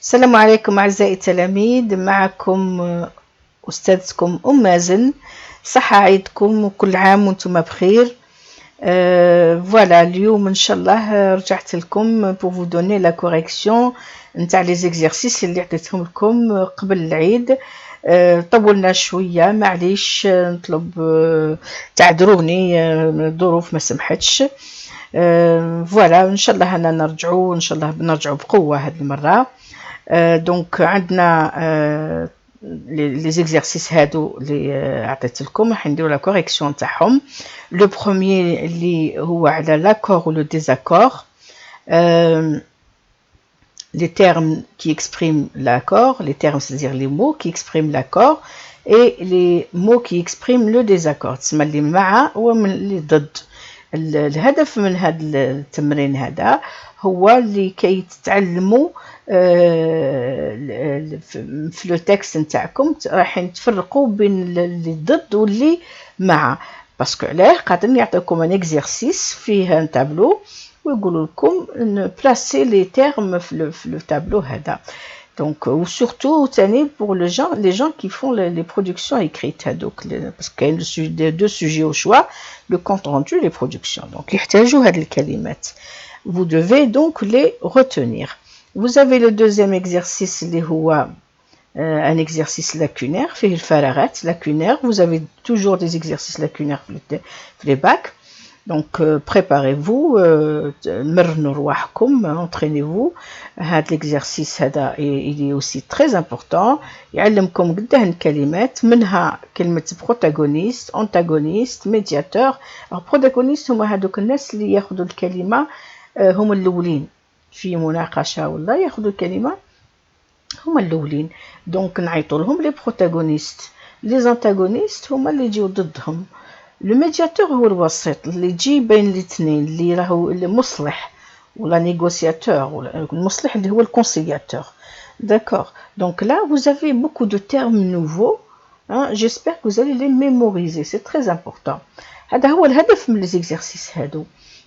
السلام عليكم أعزائي التلاميذ، معكم أستاذكم أم مازن. صحة عيدكم وكل عام وانتم بخير. فوالا اليوم إن شاء الله رجعت لكم pour vous donner la correction نتاع لي زيكزيرسيس اللي عطيتهم لكم قبل العيد. طولنا شوية، معليش، نطلب تعذروني، الظروف ما سمحتش. فوالا ان شاء الله نرجعوا، ان شاء الله بنرجعوا بقوة هذه المرة. دونك عندنا لي زيكزيرسيس هادو اللي عطيت لكم راح نديروا لا كوريكسيون تاعهم. لو بروميير اللي هو على لاكور و لو ديزاكور، les termes qui expriment l'accord, les termes c'est-à-dire les mots qui expriment l'accord et les mots qui expriment le désaccord. تسمى اللي مع ومن اللي ضد. الهدف من هذا التمرين هذا هو اللي كي تتعلموا في لو تكست نتاعكم راح تفرقوا بين اللي ضد واللي مع. باسكو علاه قادر يعطيكم ان اكزرسيس فيه ان تابلو ويقولوا لكم بلاسي لي تيرم في لو تابلو هذا. Donc, ou surtout, pour les gens qui font les productions écrites, donc, parce qu'il y a deux sujets au choix, le compte rendu et les productions. Donc, vous devez donc les retenir. Vous avez le deuxième exercice, un exercice lacunaire, fait le faragat lacunaire. Vous avez toujours des exercices lacunaires pour les bacs. Donc, préparez-vous, entraînez-vous. L'exercice il est aussi très important. يعلمكم قداه الكلمات، منها كلمة protagoniste, antagoniste, médiateur. Alors, protagoniste هما هذوك الناس اللي ياخذوا الكلمة، هم الأولين في مناقشة ولا ياخذوا الكلمة، هم الأولين. دونك نعيطوا لهم لي protagonistes. les antagonistes هما اللي يجيو ضدهم. لو ميدياتور هو الوسيط اللي يجي بين الاثنين، اللي راهو المصلح ولا نيغوسياتور، المصلح اللي هو الكونسيلياتور. D'accord. Donc là, vous avez beaucoup de termes nouveaux. J'espère que vous allez les mémoriser. C'est très important. هذا هو الهدف من les exercices هادو.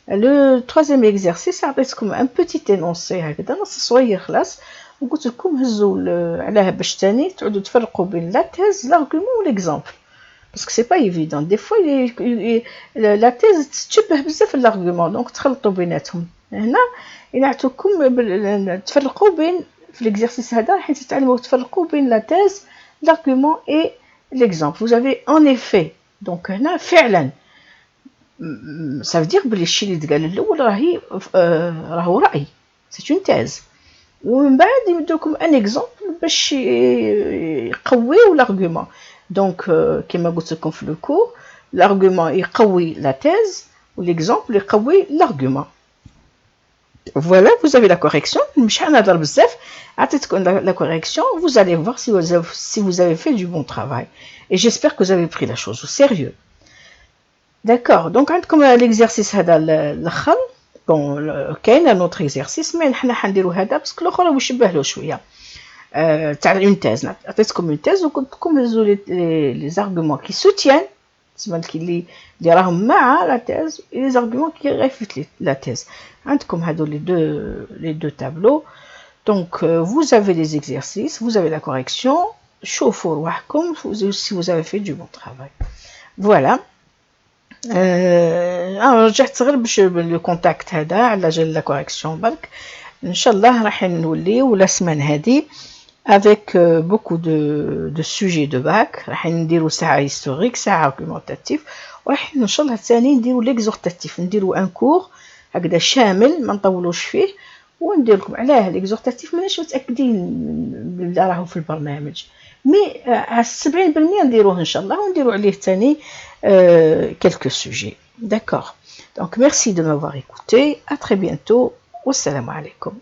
Le troisième exercice عطيتكم un petit énoncé هكذا نص صغير خلاص، وقلت لكم هزوا علاه باش تاني تعودوا تفرقوا بين لا thèse, l'argument ou l'exemple. Parce que c'est pas évident. Des fois, la thèse تشبه بزاف l'argument, donc تخلطوا بيناتهم. هنا ينعطوكم تفرقوا بين في l'exercice هذا راح تتعلموا تفرقوا بين la thèse, l'argument et l'exemple. Vous avez en effet, donc هنا فعلا ça veut dire بلي الشيء اللي تقال الاول راهو رأي. C'est une thèse. ومن بعد يمدوكم ان exemple باش يقويو l'argument. Donc, كما قلت لكم في le cours, l'argument يقوي la thèse ou l'exemple يقوي l'argument. Voilà, vous avez la correction. مش حنهضر بزاف، عطيتكم la correction. Vous allez voir si vous avez fait du bon travail. Et j'espère que vous avez pris la chose au sérieux. D'accord. Donc عندكم l'exercice هذا الأخر. Bon, كاين un autre exercice, mais حنا حنديرو هذا باسكو الآخر هو يشبه له شوية. تاع une thèse. عطيتكم une thèse وقلت لكم هزوا les arguments qui soutiennent، تسمى اللي راهم مع la thèse et les arguments qui réfutent la thèse. عندكم هادو les deux tableaux. Donc vous avez les exercices, vous avez la correction. شوفوا رواحكم si vous avez fait du bon travail. Voilà. رجعت غير باش لو كونتاكت هذا على جال لا كوريكسيون برك. ان شاء الله راح نوليو لا سمان هذه avec beaucoup de sujets de bac. راح نديرو ساعة historique، ساعة argumentatif، وراح ان شاء الله ثاني نديرو l'exhortatif، نديرو ان كور هكذا شامل ما نطولوش فيه، وندير لكم علاه l'exhortatif ماناش متأكدين بلي راهو في البرنامج، مي 70% نديروه ان شاء الله، ونديرو عليه ثاني quelques sujets. D'accord. Donc merci de m'avoir écouté. À très bientôt. Wassalamu alaikum.